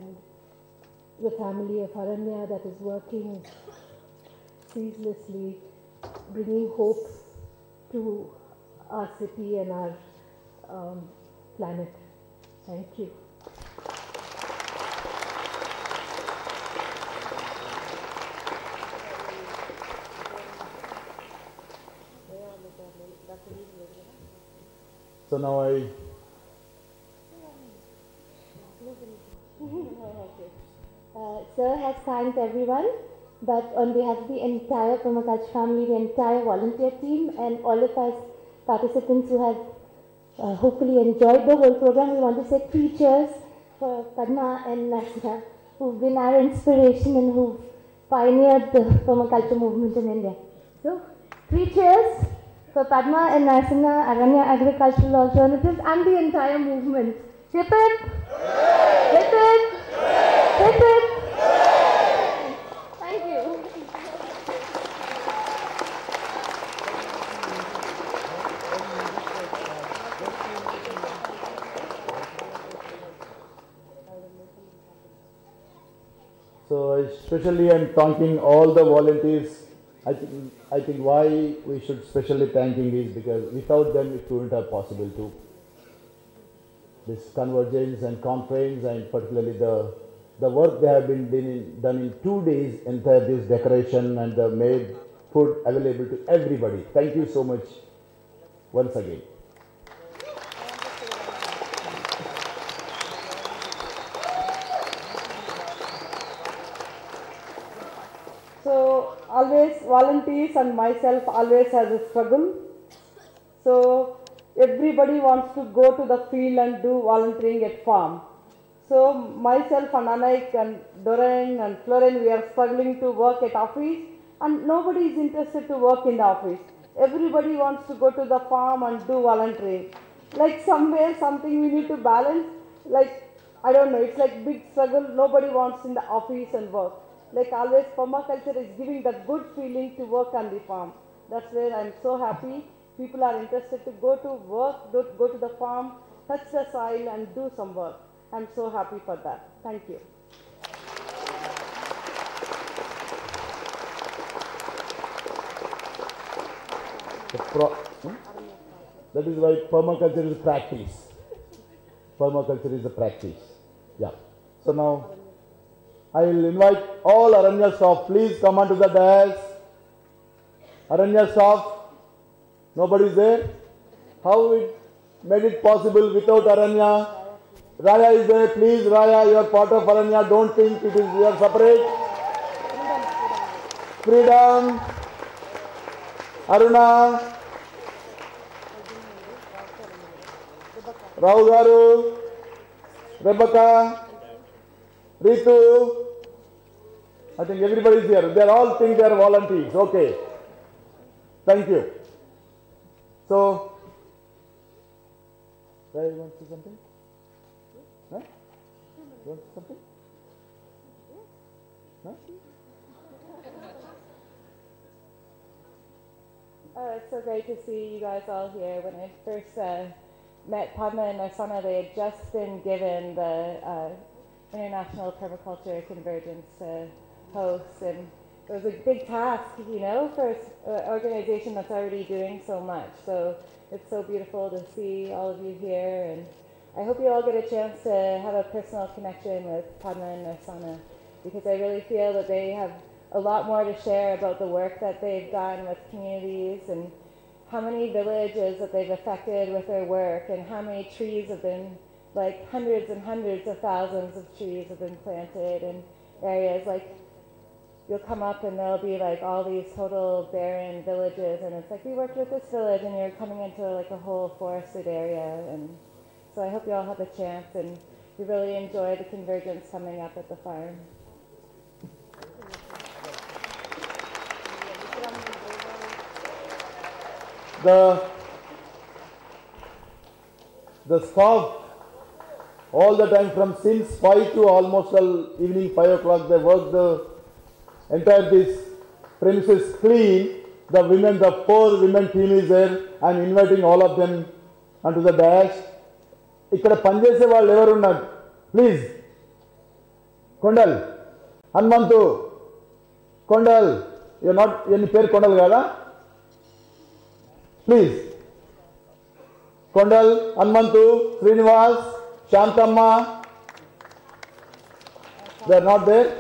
and the family of Aranya that is working ceaselessly, bringing hope to our city and our planet. Thank you. So now Sir has thanked everyone, but on behalf of the entire Permaculture family, the entire volunteer team, and all of us participants who have hopefully enjoyed the whole program, we want to say 3 cheers for Padma and Nasra, who've been our inspiration and who've pioneered the permaculture movement in India. So, 3 cheers for Padma and Narsana, Aranya Agricultural Alternatives, and the entire movement. Hip hip! Hip hip! Hip hip! Thank you. So especially I'm thanking all the volunteers. I think why we should specially thanking is because without them it wouldn't have possible to. This convergence and conference, and particularly the work they have been done in 2 days, entire this decoration and the made food available to everybody. Thank you so much once again. So always volunteers and myself always has a struggle. So everybody wants to go to the field and do volunteering at farm. So myself and Anaik and Doreen and Florin, we are struggling to work at office, and nobody is interested to work in the office. Everybody wants to go to the farm and do volunteering. Like somewhere, something we need to balance. Like, I don't know, it's like big struggle. Nobody wants in the office and work. Like always, permaculture is giving that good feeling to work on the farm. That's where I'm so happy. People are interested to go to work, go to the farm, touch the soil and do some work. I'm so happy for that. Thank you. That is why permaculture is practice. Permaculture is a practice. Yeah. So now I will invite all Aranya staff. Please come onto the dais. Aranya staff. Nobody is there. How it made it possible without Aranya? Raya is there. Please, Raya, you are part of Aranya. Don't think it is you are separate. Freedom. Aruna. Rao Garu. Rebecca. Ritu. I think everybody is here. They all think they are volunteers. Okay. Thank you. So, Raya, you want to say something? Huh? You want something? Huh? It's so great to see you guys all here. When I first met Padma and Narsana, they had just been given the International Permaculture Convergence host, and it was a big task, you know, for an organization that's already doing so much. So it's so beautiful to see all of you here, and I hope you all get a chance to have a personal connection with Padma and Narsana, because I really feel that they have a lot more to share about the work that they've done with communities, and how many villages that they've affected with their work, and how many trees have been, like hundreds and hundreds of thousands of trees have been planted in areas. Like, you'll come up and there'll be like all these total barren villages, and it's like, we worked with this village, and you're coming into like a whole forested area. And so I hope you all have a chance, and you really enjoy the convergence coming up at the farm. The staff all the time from since 5 to almost evening 5 o'clock, they work the entire this premises clean. The women, the 4 women team is there. I am inviting all of them onto the dash. Ikkada panchese vallu evaru unnaru, please. Kondal, Hanmantu, Kondal, you're not any pair Kondal Gada? Please. Kondal, Hanmantu, Srinivas, Shantamma, they are not there.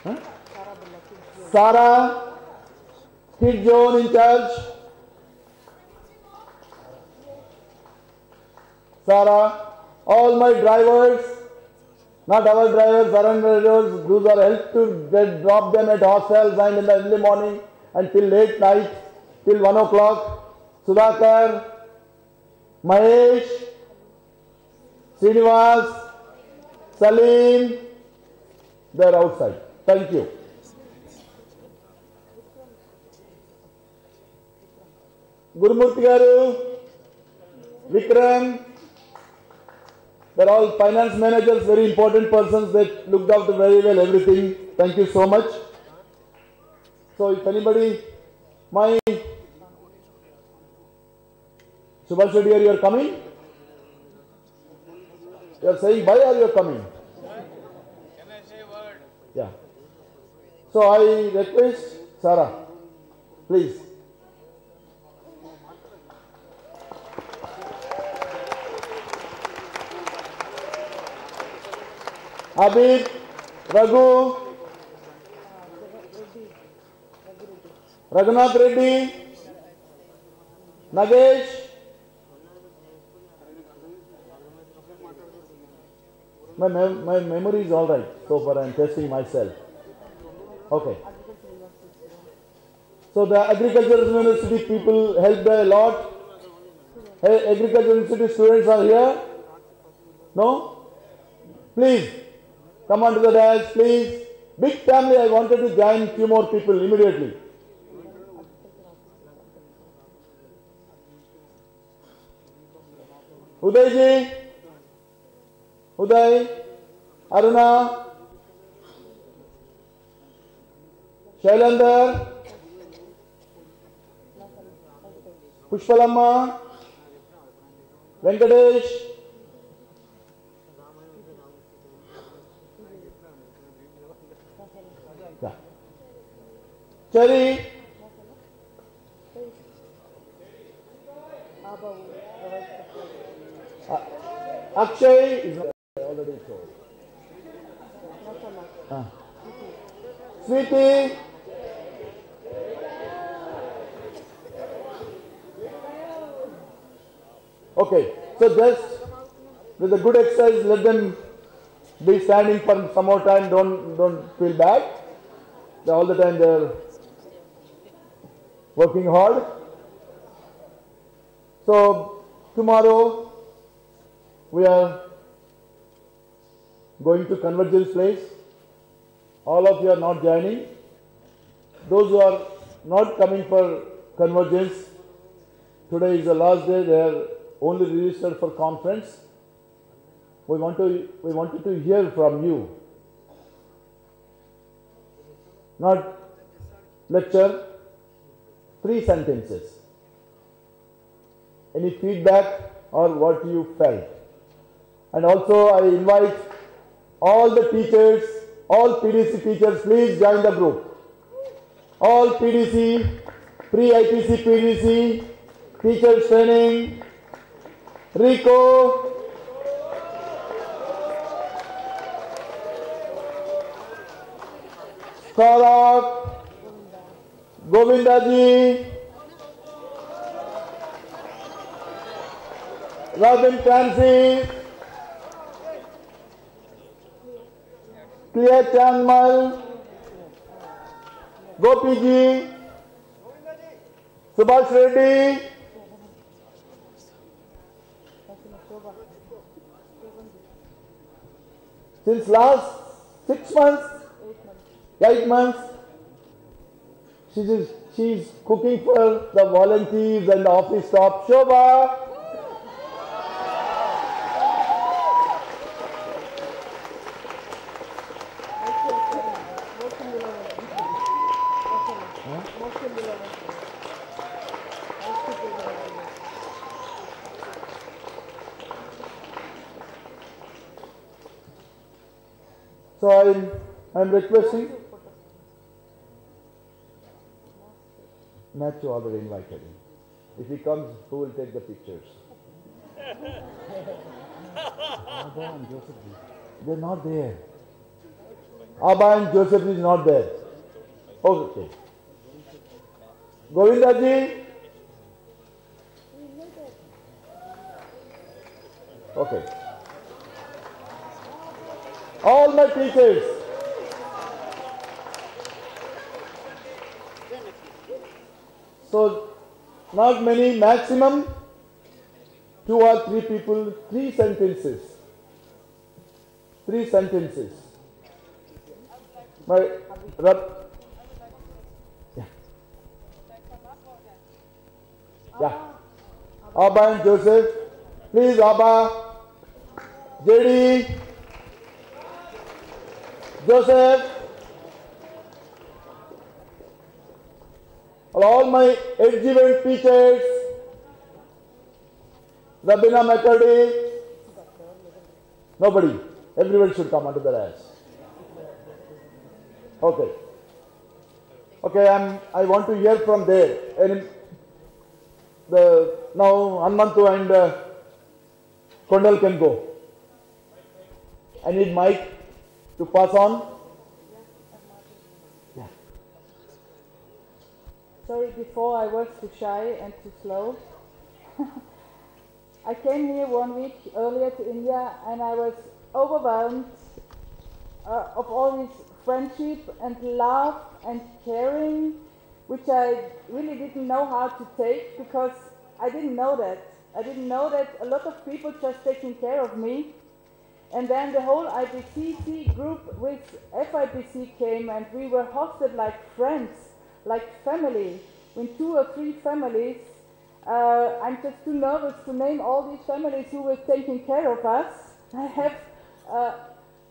Huh? Sara, Kid Zone in charge. Sara, all my drivers, not our drivers, Arun drivers, those are helped to drop them at hostels and in the early morning until late night, till 1 o'clock. Sudhakar, Mahesh, Srinivas, Salim, they are outside. Thank you. Gurumurthy Garu, Vikram, they are all finance managers, very important persons that looked after very well everything. Thank you so much. So if anybody, my Subhash Reddy, you are coming? You are saying bye or you are coming? Can I say a word? Yeah. So I request Sarah, please. Abid, Raghu, Raghunath Reddy, Nagesh, my memory is all right so far. I am testing myself. Okay. So the agricultural university people helped a lot. Hey, agricultural university students are here? No? Please. Come on to the dais, please. Big family, I wanted to join few more people immediately. Udayji, Uday, Aruna, Shailandar, Pushpalamma, Venkatesh, yeah. Cherry, Akshay is already told. Sweetie, okay, so just with a good exercise, let them be standing for some more time. Don't feel bad. All the time they are working hard. So tomorrow we are going to Convergence Place. All of you are not joining. Those who are not coming for Convergence, today is the last day. They are only registered for conference. We wanted to hear from you, not lecture. 3 sentences. Any feedback or what you felt. And also I invite all the teachers, all PDC teachers, please join the group. All PDC, pre-IPC PDC, teachers training, Rico, Saurabh, Govindaji, Robin Francis, Clear Chanmal, Gopiji, Subhash Reddy, since last 6 months, 8 months, she is cooking for the volunteers and the office staff. Shobha, So I'm requesting. Matthew already invited him. If he comes, who will take the pictures? Abba and Joseph, they're not there. Abba and Joseph is not there. Okay. Govindaji. Okay. All my teachers. So, not many, maximum 2 or 3 people, 3 sentences. 3 sentences. My yeah. Abba and Joseph. Please, Abba. JD. Joseph. All my adjuvant teachers. Rabina McCurdy. Nobody. Everyone should come under the dais. Okay. Okay, I want to hear from there. And now Hanmantu and Kondal can go. I need mic to pass on. Yeah. Sorry, before I was too shy and too slow. I came here 1 week earlier to India and I was overwhelmed of all this friendship and love and caring, which I really didn't know how to take because I didn't know that. I didn't know that a lot of people just taking care of me. And then the whole IPC group with FIPC came and we were hosted like friends, like family, in 2 or 3 families. I'm just too nervous to name all these families who were taking care of us. I have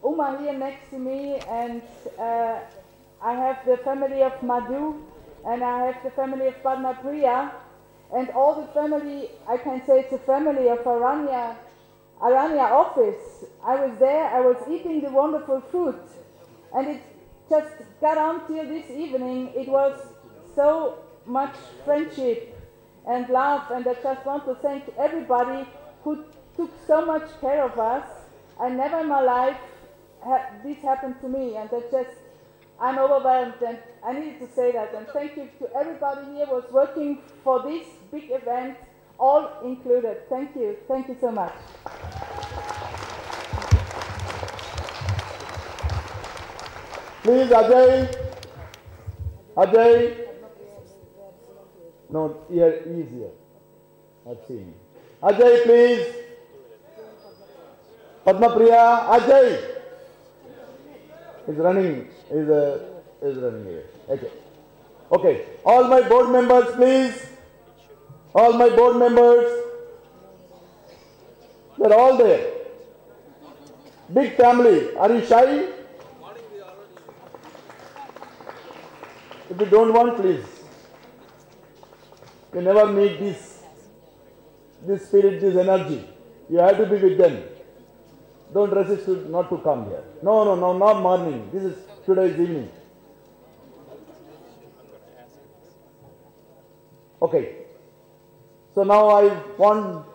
Uma here next to me, and I have the family of Madhu, and I have the family of Padma Priya, and all the family, I can say it's a family of Aranya office. I was there, I was eating the wonderful food, and it just got on till this evening. It was so much friendship and love, and I just want to thank everybody who took so much care of us. I never in my life this happened to me, and I'm overwhelmed, and I needed to say that. And thank you to everybody here who was working for this big event, all included. Thank you so much. Please, Ajay. No, here, he is here. I've seen him. Ajay, please. Padma Priya, Ajay. He's running here. Okay. Okay. All my board members, please. All my board members. They're all there. Big family. Are you shy? If you don't want, please. You never meet this spirit, this energy. You have to be with them. Don't resist not to come here. No, not morning. This is today's evening. Okay. So now I want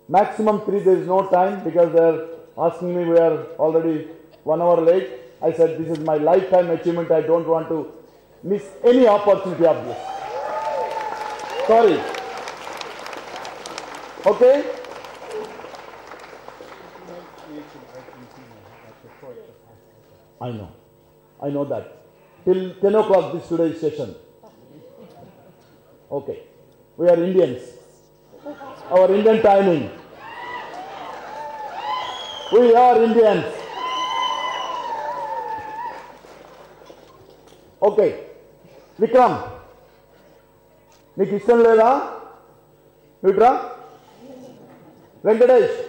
maximum 3. There is no time because they are asking me. We are already 1 hour late. I said this is my lifetime achievement. I don't want to miss any opportunity of this. Sorry. Okay? I know that. Till 10 o'clock this today's session. Okay. We are Indians. Our Indian timing. We are Indians. Okay. Vikram. Nik ishtam ledha? Vitra? Venkatesh.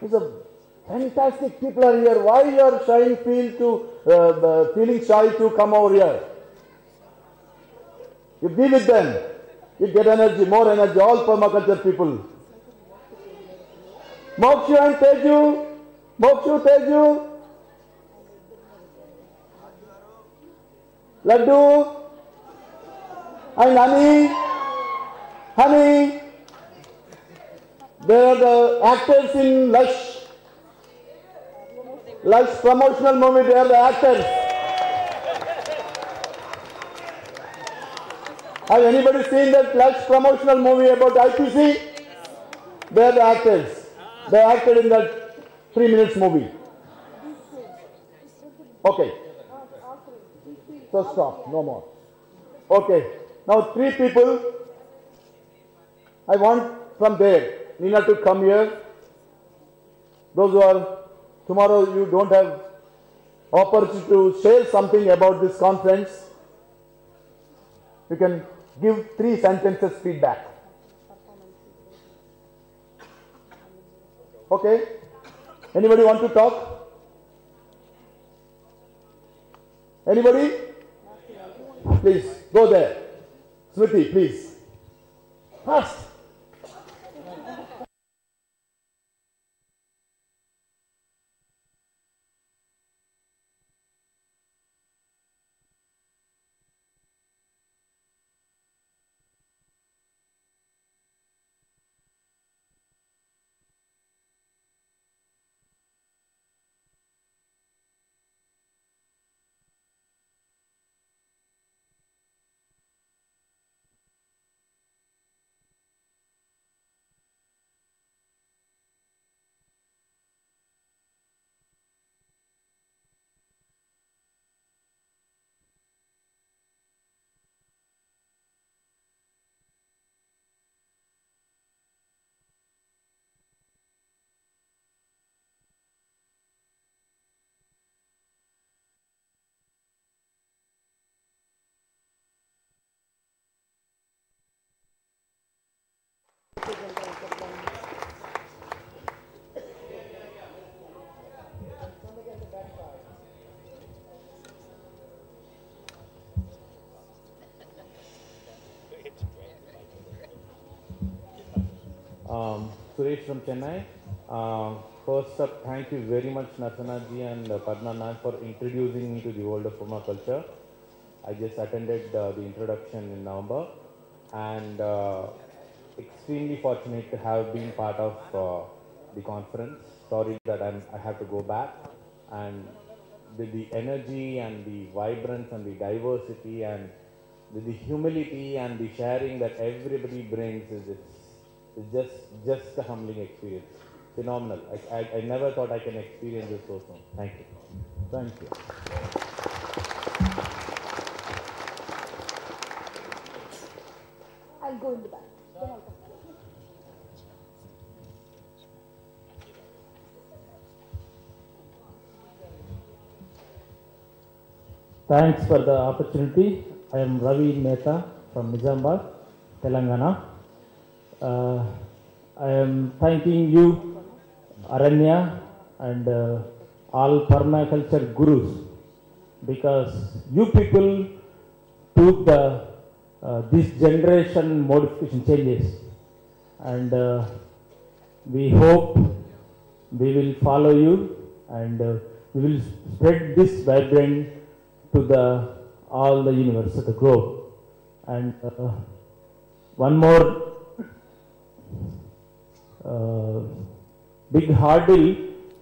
It's a fantastic people are here. Why you are feeling shy to come over here? You be with them. You get energy, more energy. All permaculture people. Mokshu and Teju. Mokshu, Teju. Laddu. And Honey. Honey. They are the actors in Lush promotional movie. They are the actors. Have anybody seen that Lush promotional movie about IPC? They are the actors. They acted in that 3 minutes movie. Okay. So stop. No more. Okay. Now 3 people. I want from there, Nina to come here. Those who are, tomorrow you don't have opportunity to share something about this conference. You can give 3 sentences feedback. Okay? Anybody want to talk? Anybody? Please, go there. Smriti, please. Fast. Suresh from Chennai. First up, thank you very much Narsana ji and Padma ma'am for introducing me to the world of permaculture. I just attended the introduction in November and extremely fortunate to have been part of the conference. Sorry that I have to go back, and the energy and the vibrance and the diversity and the humility and the sharing that everybody brings is just a humbling experience. Phenomenal. I never thought I can experience this so soon. Thank you. Thank you. I'll go in the back. Then I'll come. Thanks for the opportunity. I am Ravi Mehta from Nizamabad, Telangana. I am thanking you, Aranya, and all permaculture gurus, because you people took the this generation modification changes, and we hope we will follow you, and we will spread this vibrant to all the universe, the globe. And one more big hurdle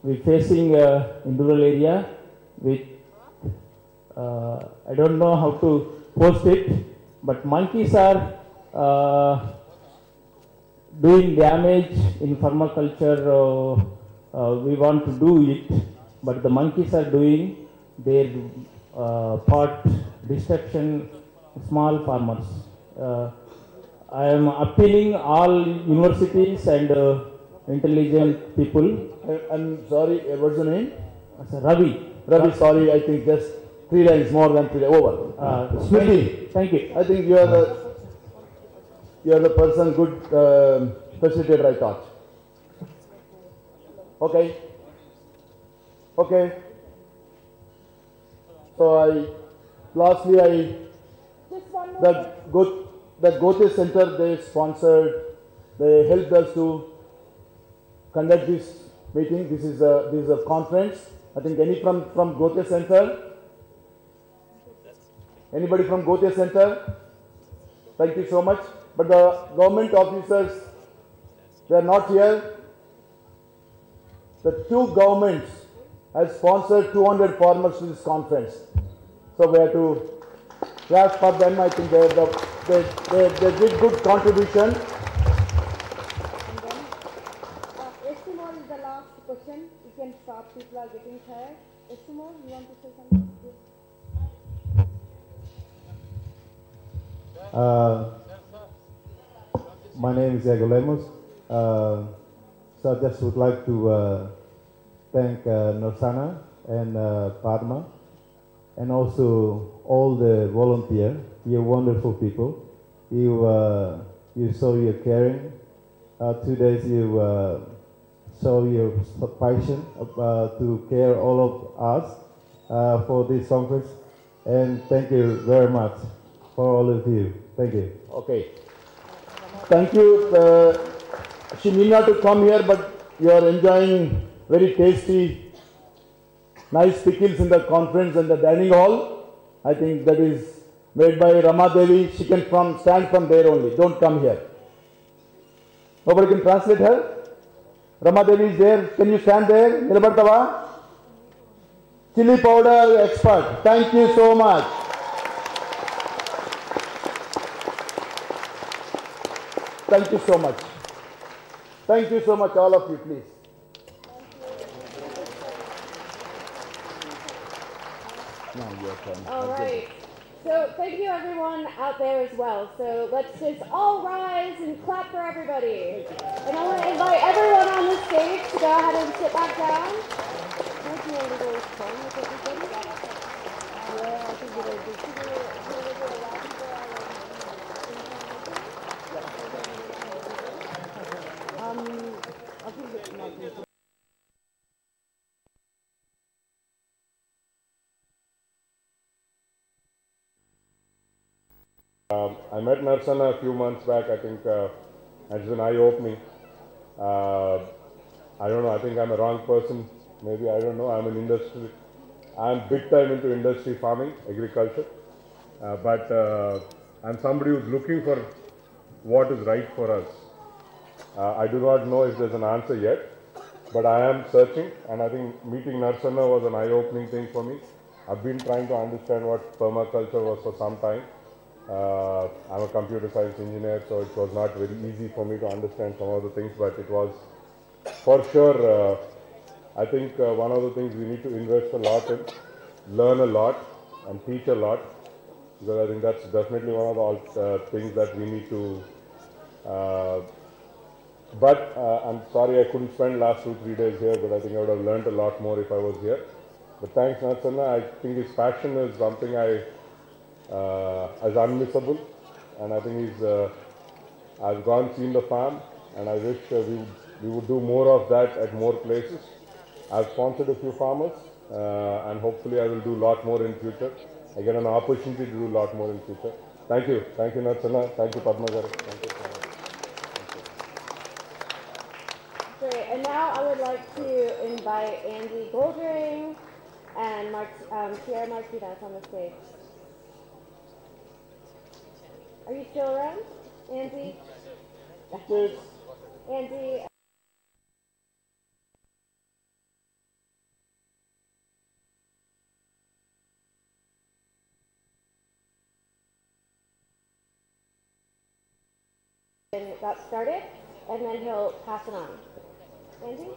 we facing in rural area with I don't know how to post it, but monkeys are doing damage in permaculture. We want to do it, but the monkeys are doing their part destruction, small farmers. I am appealing all universities and intelligent people. I'm sorry, what's your name? Ravi. Ravi, sorry, I think just 3 lines, more than 3 lines. Over. Smriti, Thank you. I think you are the person, good facilitator, I thought. Okay. Okay. So lastly, that Goethe Center, they sponsored, they helped us to conduct this meeting. This is a conference. I think any from Gotia Center? Anybody from Gotia Center? Thank you so much. But the government officers, they are not here. The two governments have sponsored 200 farmers to this conference. So we have to clap for them. I think they did good contribution. Estimol is the last question. You can stop. People are getting tired. Estimol, you want to say something? My name is Diego Lemos. So I just would like to thank Norsana and Padma, and also all the volunteers. You're wonderful people. You show your caring. 2 days you show your passion to care all of us for this conference. And thank you very much for all of you. Thank you. Okay. Thank you. She need not to come here, but you are enjoying very tasty, nice pickles in the conference and the dining hall. I think that is made by Rama Devi. She can stand from there only. Don't come here. Nobody can translate her. Rama Devi is there. Can you stand there? Nilabhartava? Chili powder expert. Thank you so much. Thank you so much. Thank you so much, all of you, please. Now your turn. All right. So thank you everyone out there as well. So let's just all rise and clap for everybody. And I want to invite everyone on the stage to go ahead and sit back down. Can I do a little song with everybody? Yeah, I think it is. I think it's not. I met Narsana a few months back. I think it's been eye-opening. I don't know, I think I'm a wrong person. Maybe, I don't know, I'm in industry. I'm big time into industry farming, agriculture. But I'm somebody who's looking for what is right for us. I do not know if there's an answer yet, but I am searching, and I think meeting Narsana was an eye-opening thing for me. I've been trying to understand what permaculture was for some time. I'm a computer science engineer, so it was not very easy for me to understand some of the things, but it was for sure, I think one of the things we need to invest a lot in, learn a lot and teach a lot, because I think that's definitely one of the things that we need to, but I'm sorry I couldn't spend last 2-3 days here, but I think I would have learned a lot more if I was here. But thanks Narsana, I think his passion is something as unmissable, and I think I've gone seen the farm, and I wish we would do more of that at more places. I've sponsored a few farmers, and hopefully I will do a lot more in future. I get an opportunity to do a lot more in future. Thank you Narsana, thank you Padma Garu. Thank you. Great, and now I would like to invite Andy Goldring and Pierre Martinez on the stage. Are you still around, Andy? Andy. And got started, and then he'll pass it on. Andy?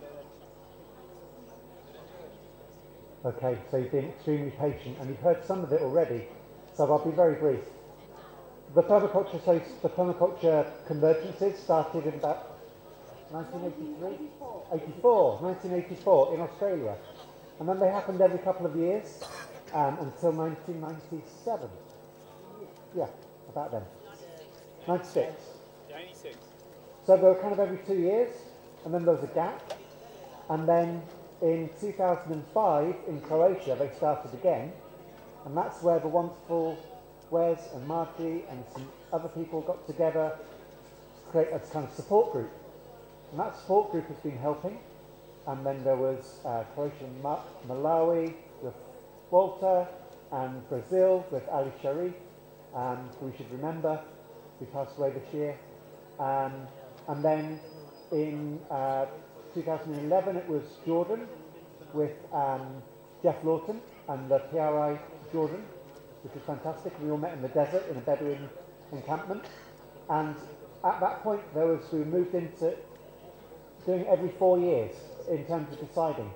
Okay, so you've been extremely patient, and you've heard some of it already, so I'll be very brief. The permaculture convergences started in about 1984 in Australia, and then they happened every couple of years until 1997. Yeah, about then. 96. So they were kind of every 2 years, and then there was a gap, and then in 2005 in Croatia they started again, and that's where the wonderful Wes and Marty and some other people got together to create a kind of support group. And that support group has been helping. And then there was Croatia and Malawi with Walter, and Brazil with Ali Sharif, who we should remember, who passed away this year. And then in 2011 it was Jordan with Jeff Lawton and the PRI Jordan, which was fantastic. We all met in the desert in a Bedouin encampment. And at that point we moved into doing it every 4 years in terms of deciding.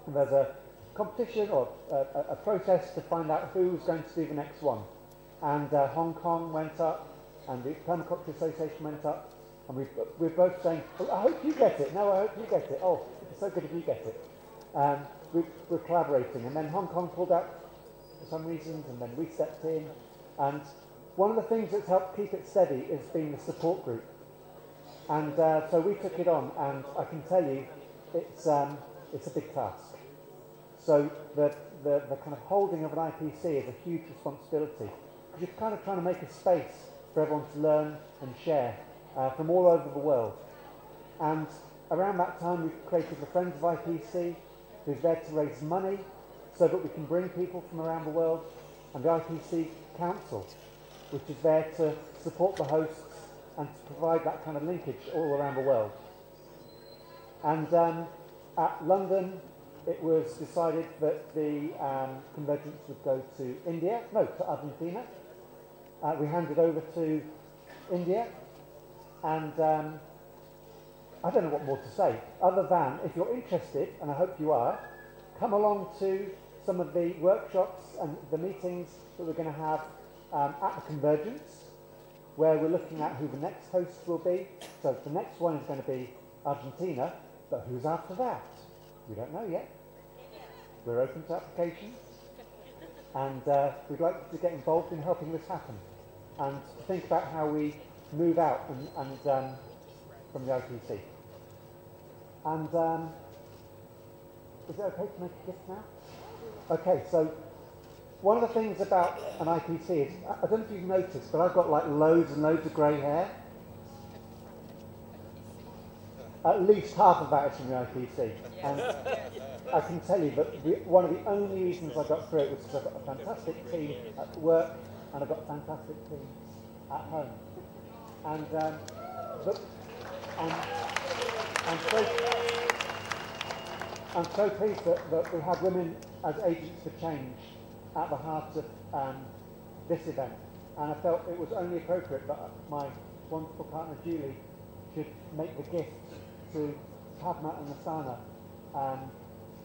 And there's a competition or a process to find out who was going to do the next one. And Hong Kong went up, and the Permaculture Association went up, and we're both saying, oh, I hope you get it. No, I hope you get it. Oh, it's so good if you get it. We're collaborating. And then Hong Kong pulled out for some reasons, and then we stepped in. And one of the things that's helped keep it steady has been the support group. And so we took it on, and I can tell you, it's a big task. So the kind of holding of an IPC is a huge responsibility. You're kind of trying to make a space for everyone to learn and share from all over the world. And around that time, we created the Friends of IPC, who's there to raise money so that we can bring people from around the world, and the IPC Council, which is there to support the hosts and to provide that kind of linkage all around the world. And at London, it was decided that the convergence would go to Argentina. We handed over to India, and I don't know what more to say, other than, if you're interested, and I hope you are, come along to some of the workshops and the meetings that we're going to have at the convergence, where we're looking at who the next hosts will be. So the next one is going to be Argentina, but who's after that? We don't know yet. We're open to applications, and we'd like you to get involved in helping this happen, and to think about how we move out and from the IPC. And is it okay to make a gift now? Okay, so one of the things about an IPC is, I don't know if you've noticed, but I've got like loads and loads of grey hair. At least half of that is from the IPC. And I can tell you that one of the only reasons I got through it was because I've got a fantastic team at work, and I've got a fantastic team at home. And I'm so pleased that we had women as agents for change at the heart of this event. And I felt it was only appropriate that my wonderful partner Julie should make the gift to Padma and Asana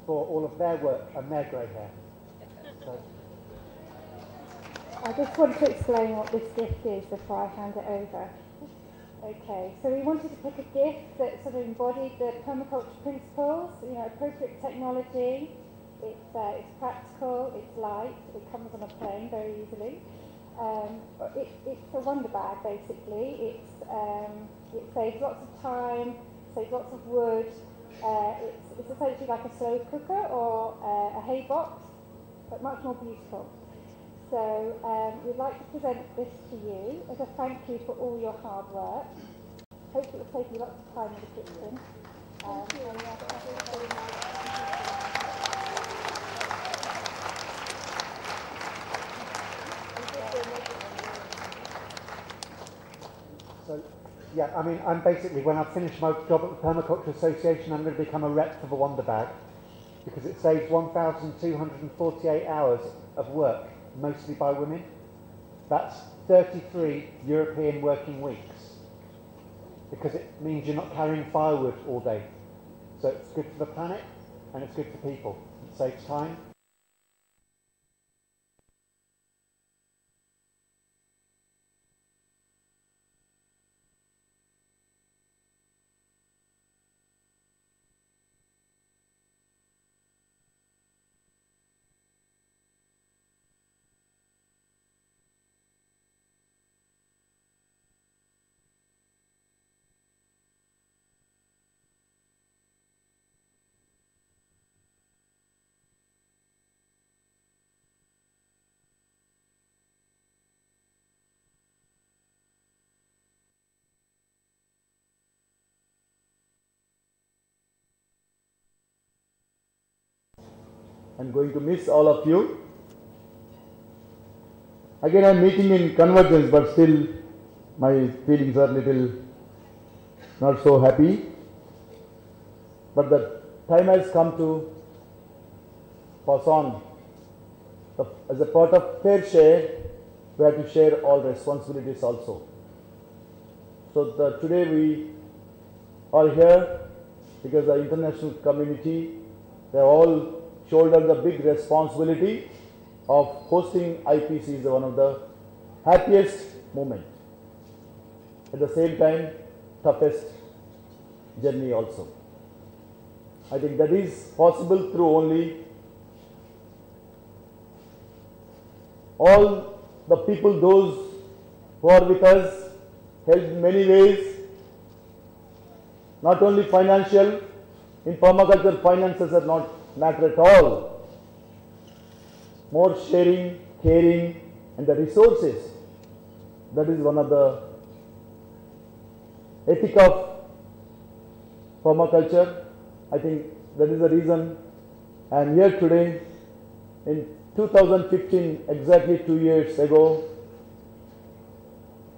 for all of their work and their grey hair. So. I just want to explain what this gift is before I hand it over. Okay, so we wanted to pick a gift that sort of embodied the permaculture principles, appropriate technology, it's practical, it's light, it comes on a plane very easily. It's a wonder bag basically. It saves lots of time, saves lots of wood. It's essentially like a slow cooker or a hay box, but much more beautiful. So we'd like to present this to you as a thank you for all your hard work. Hopefully it will save you lots of time in the kitchen. So, yeah, I mean, I'm basically, when I finish my job at the Permaculture Association, I'm going to become a rep for the Wonder Bag, because it saves 1,248 hours of work, mostly by women. That's 33 European working weeks, because it means you're not carrying firewood all day. So it's good for the planet, and it's good for people. It saves time. I'm going to miss all of you. Again, I'm meeting in convergence, but still my feelings are little not so happy. But the time has come to pass on. As a part of fair share, we have to share all responsibilities also. So today we are here because the international community, they all shouldered the big responsibility of hosting IPC is one of the happiest moments. At the same time, toughest journey also. I think that is possible through only all the people, those who are with us, helped in many ways, not only financial. In permaculture, finances are not matter at all. More sharing, caring, and the resources. That is one of the ethic of permaculture. I think that is the reason I am here today. In 2015, exactly 2 years ago,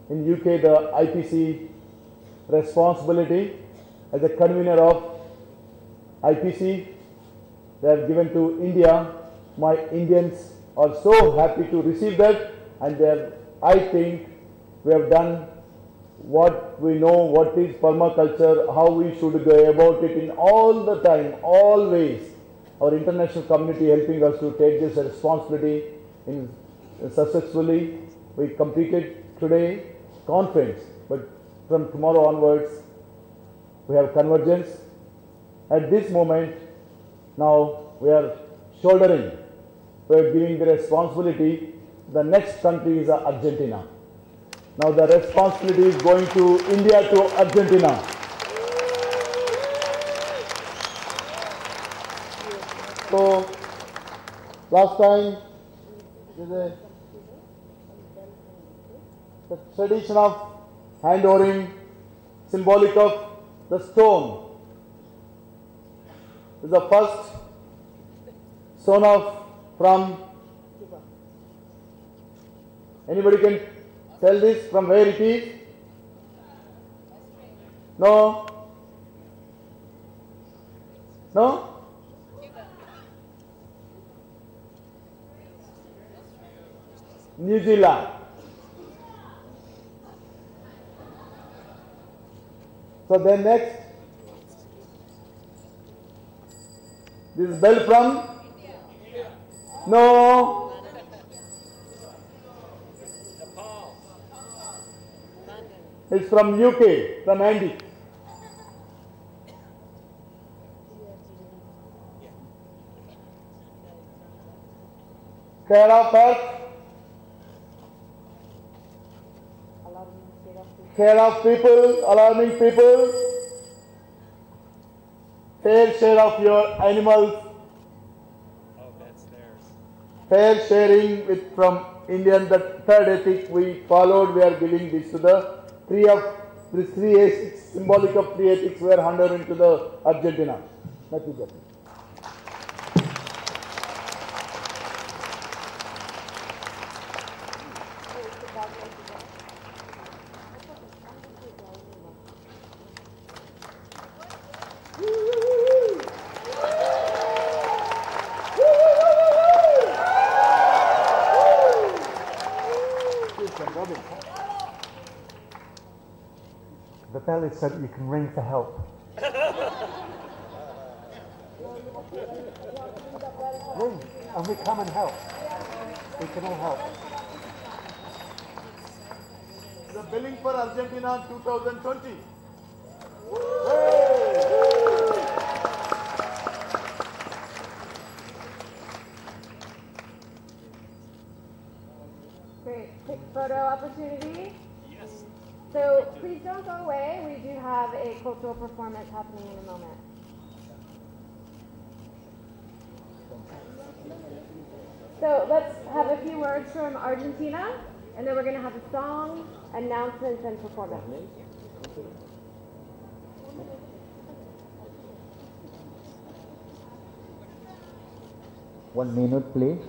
in UK, the IPC responsibility as a convener of IPC, they have given to India. My Indians are so happy to receive that, and they have, I think we have done what we know, what is permaculture, how we should go about it in all the time, always. Our international community helping us to take this responsibility in successfully. We completed today conference, but from tomorrow onwards we have convergence. At this moment, now we are shouldering, we are giving the responsibility. The next country is Argentina. Now the responsibility is going to India to Argentina. So last time the tradition of hand overing, symbolic of the stone. This is the first stone of from. Anybody can tell this from where it is? No? No? New Zealand. So then next, this bell from? No. It's from UK, from Andy. Care of earth. Care of people, alarming people. Fair share of your animals. Oh, that's theirs. Fair sharing with from Indian, the third ethic we followed. We are giving this to the three ethics, symbolic of three ethics. We are handed into the Argentina. Nothing else. The bell is so that you can ring for help. Ring, and we come and help. We can all help. The billing for Argentina 2020. Great. Quick photo opportunity. Yes. So please don't go away. We do have a cultural performance happening in a moment. So let's have a few words from Argentina, and then we're going to have a song, announcements, and performance. 1 minute, please.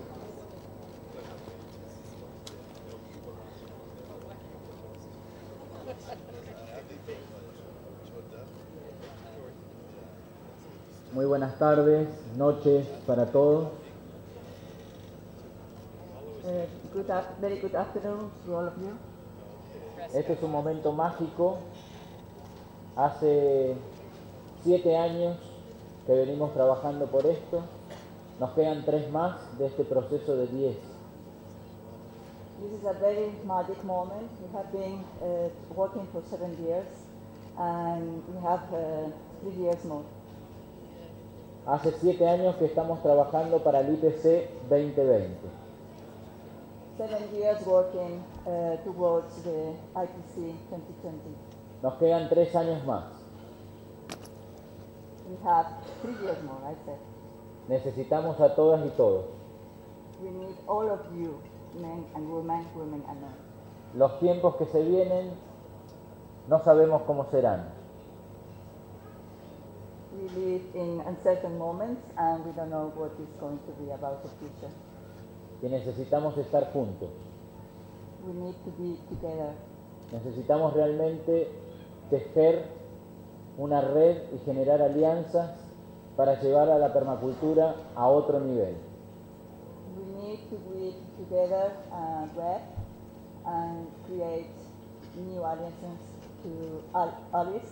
Muy buenas tardes, noches para todos. Very good afternoon to all of you. Este es un momento mágico. Hace 7 años que venimos trabajando por esto. Nos quedan 3 más de este proceso de 10. This is a very magic moment. We have been working for 7 years and we have 3 years more. Hace 7 años que estamos trabajando para el IPC 2020. 7 years working towards the IPC 2020. Nos quedan 3 años más. We have 3 years more, I said. Necesitamos a todas y todos. We need all of you, men and women, women and men. Los tiempos que se vienen no sabemos cómo serán. We live in uncertain moments and we don't know what is going to be about the future. Y necesitamos estar juntos. We need to be together. Necesitamos realmente tejer una red y generar alianzas para llevar a la permacultura a otro nivel. We need to be together and web and create new alliances to allies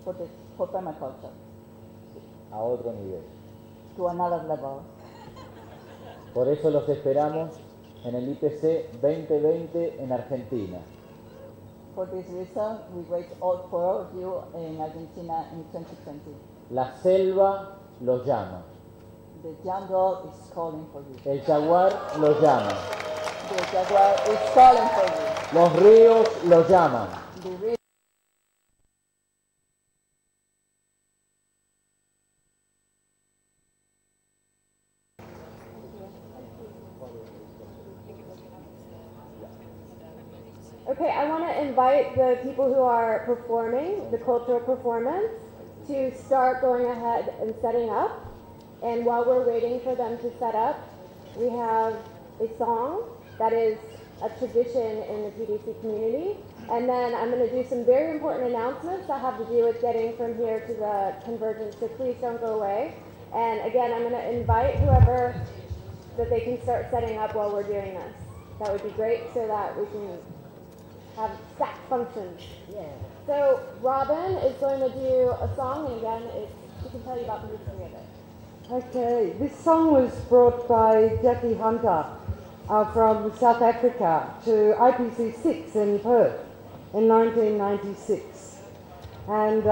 for permaculture. A otro nivel. To another level. Por eso los esperamos en el IPC 2020 en Argentina. For this reason, we wait all for all of you in Argentina in 2020. La selva los llama. The jungle is calling for you. El jaguar los llama. The jaguar is calling for you. Los ríos los llaman. The river. Okay, I want to invite the people who are performing, the cultural performance, to start going ahead and setting up. And while we're waiting for them to set up, we have a song that is a tradition in the PDC community. And then I'm going to do some very important announcements that have to do with getting from here to the convergence, so please don't go away. And again, I'm going to invite whoever that they can start setting up while we're doing this. That would be great so that we can have stack functions. Yeah. So Robin is going to do a song, and again, she can tell you about the history of it. Okay, this song was brought by Jackie Hunter from South Africa to IPC 6 in Perth in 1996. And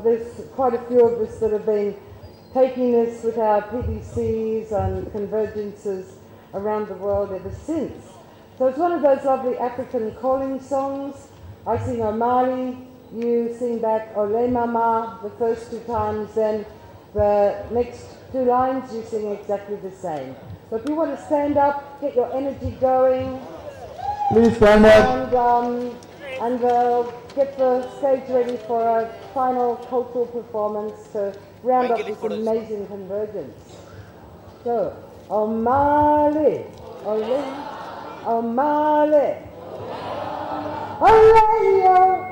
there's quite a few of us that have been taking this with our PDCs and convergences around the world ever since. So it's one of those lovely African calling songs. I sing O'Malley, you sing back Ole Mama the first 2 times, then the next 2 lines you sing exactly the same. So if you want to stand up, get your energy going. Please stand up. And we'll get the stage ready for a final cultural performance to round up this amazing convergence. So, O'Malley, Ole, O'Malley, Ole-yo,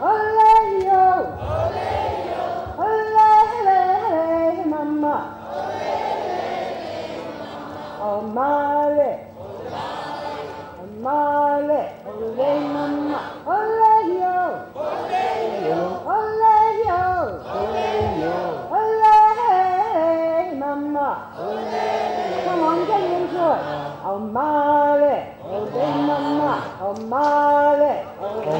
Ole-yo, Ole mama, O'Malley, O'Malley, Ole mama, Ole-yo, Ole-yo, Ole mama. Come on, get into it. O'Malley, Ole mama, O'Malley, Ole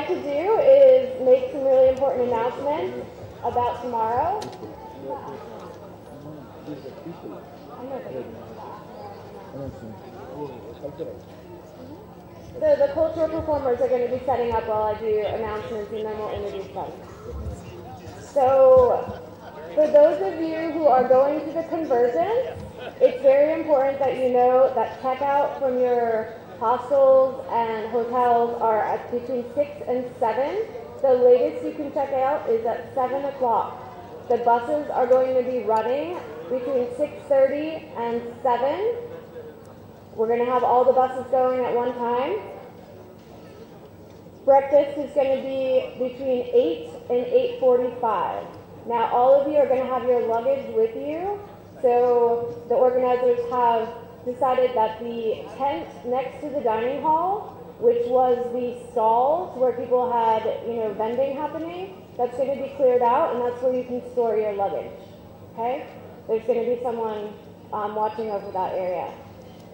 like to do is make some really important announcements about tomorrow. So the cultural performers are going to be setting up while I do announcements, and then we'll introduce them. So for those of you who are going to the convergence, it's very important that you know that checkout from your hostels and hotels are at between 6 and 7. The latest you can check out is at 7 o'clock. The buses are going to be running between 6:30 and 7. We're going to have all the buses going at one time. Breakfast is going to be between 8 and 8:45. Now all of you are going to have your luggage with you. So the organizers have decided that the tent next to the dining hall, which was the stalls where people had, vending happening, that's going to be cleared out, and that's where you can store your luggage. Okay? There's going to be someone watching over that area.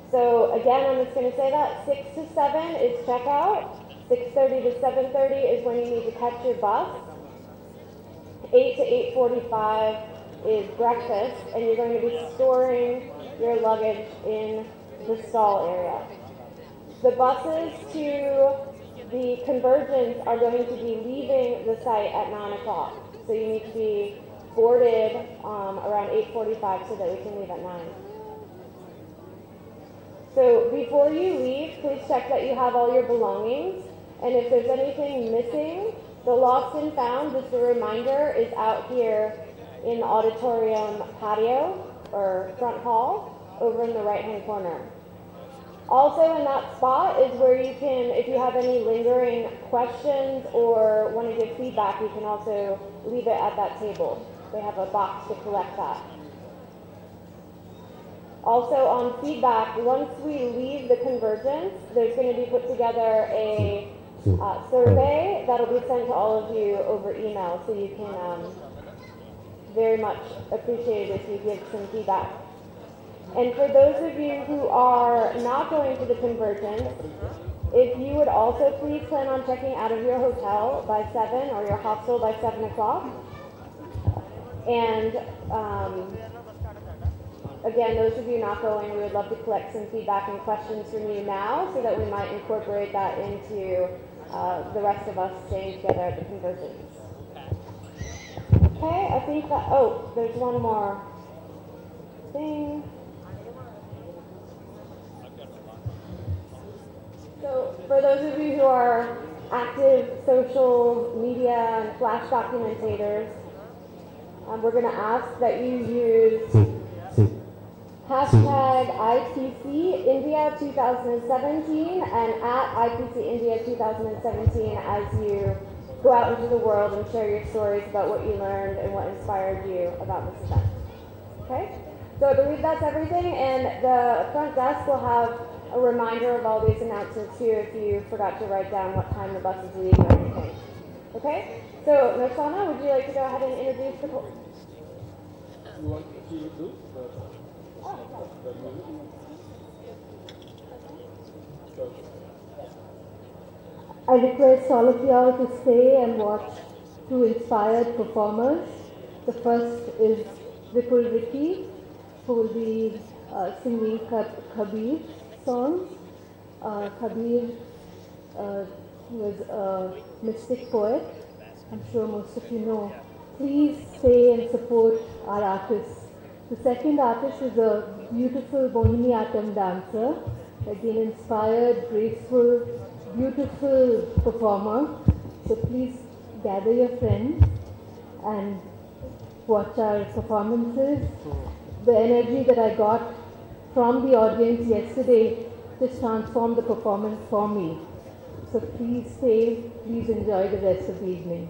So again, I'm just going to say that 6 to 7 is checkout. 6:30 to 7:30 is when you need to catch your bus. 8 to 8:45 is breakfast, and you're going to be storing your luggage in the stall area. The buses to the convergence are going to be leaving the site at 9 o'clock. So you need to be boarded around 8:45 so that we can leave at 9. So before you leave, please check that you have all your belongings. And if there's anything missing, the lost and found, just a reminder, is out here in the auditorium patio or front hall over in the right-hand corner. Also in that spot is where you can, if you have any lingering questions or want to give feedback, you can also leave it at that table. They have a box to collect that. Also on feedback, once we leave the convergence, there's going to be put together a survey that'll be sent to all of you over email, so you can very much appreciate it if you give some feedback. And for those of you who are not going to the convergence, if you would also please plan on checking out of your hotel by 7 or your hostel by 7 o'clock. And again, those of you not going, we would love to collect some feedback and questions from you now so that we might incorporate that into the rest of us staying together at the convergence. Okay, I think that, there's one more thing. So for those of you who are active social media and flash documentators, we're going to ask that you use hashtag IPC India 2017 and at IPC India 2017 as you go out into the world and share your stories about what you learned and what inspired you about this event. Okay? So I believe that's everything, and the front desk will have a reminder of all these announcements too if you forgot to write down what time the buses leave or anything. Okay? So Norsana, would you like to go ahead and introduce the You want to do the I request all of y'all to stay and watch two inspired performers. The first is Vipul Ricky, who will be singing Kabir's songs. Kabir was a mystic poet. I'm sure most of you know. Please stay and support our artists. The second artist is a beautiful Mohiniyattam dancer, again inspired, graceful, beautiful performer. So please gather your friends and watch our performances. The energy that I got from the audience yesterday just transformed the performance for me. So please stay, please enjoy the rest of the evening.